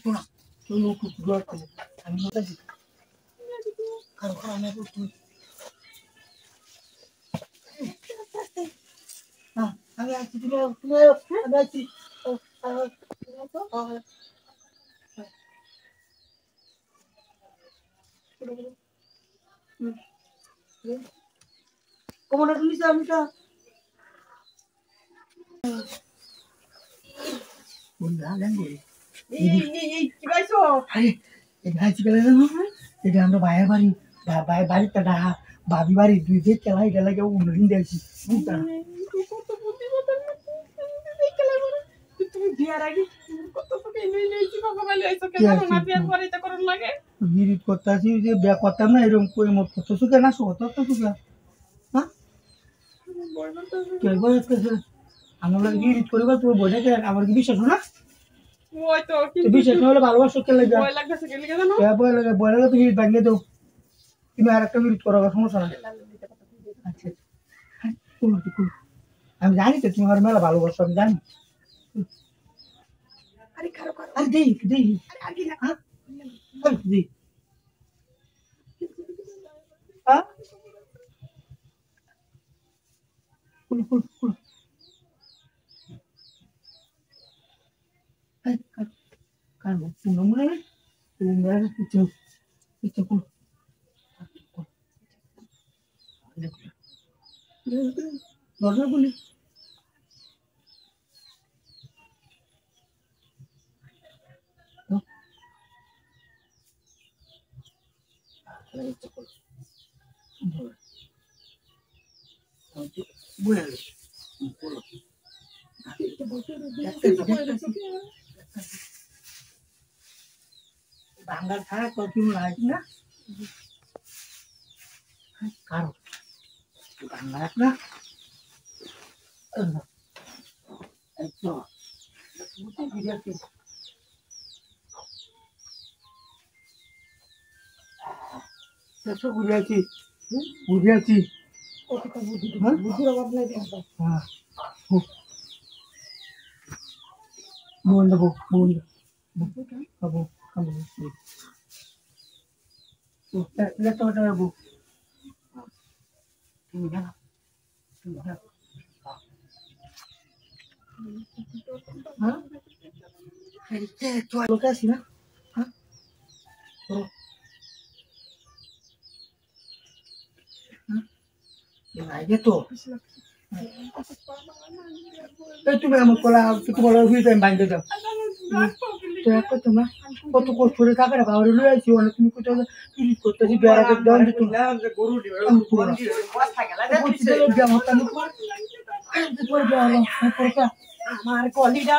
শোনা তুই একটু জোর করে আমি ওটা দিই কারো আমি একটু হ্যাঁ আমি আছি তুমি আমি আছি কমলা শুনিস আমিটা বন্ধুরা ল্যাঙ্গুয়েজ কি পাইছো? আরে এই ভাইছি গেলে না এটা আমরা ভাইয়ের বাড়ি বাড়িটা ডাহা ভাবি বাড়ি দুই যে খেলা এটা লাগে উন্নয়ন দিয়েছি বুঝতা তুমি বিয়ার আগে কত সুখে নিয়েছি ভগবান আইছো কেন না বিয়ার পরে এটা করন লাগে গিরিট করতেছি যে বিয়া করতাম না এরকম করে মত কত সুখে না কত সুখে হ্যাঁ কে বলতেছে আমার লাগে গিরিট করবা তুমি বোঝা কে আমার কি বিশ্বাস না ওই তো কি বিশ্বাস না হলে ভালোবাসো কে লাগে ভয় লাগতেছে কে লাগে জানো কে বয় লাগে তুমি ভাঙিয়ে দাও তুমি আরেকটা গিরিট করো সমস্যা না আচ্ছা আমি জানি তো তুমি আমার মেলা ভালোবাসো আমি জানি আরে খারো খারো আরে দেই আরে আগে না হ্যাঁ দেই হ্যাঁ কুল এই কার পুনো মনে তুমি কিছু কুল দরজা বলি বাংলার ছাড়া কত লাগে না কারো বাংলা না একদম বুঝে আছি বুঝির অভাব নাই হ্যাঁ বন্ধ খাবো খাবো তুমি জানো হ্যাঁ লোক আছি না হ্যাঁ আগে তো তুমি আমার কলা তোমার বাইন্ধে যাও তোমার কত কষ্ট করে টাকাটা খাওয়ারে লয়ে আইছি অনেক তুমি কোথাও ফিরিজ করতেছি বেড়াতে দেওয়ান যে তোমার আমার কলিটা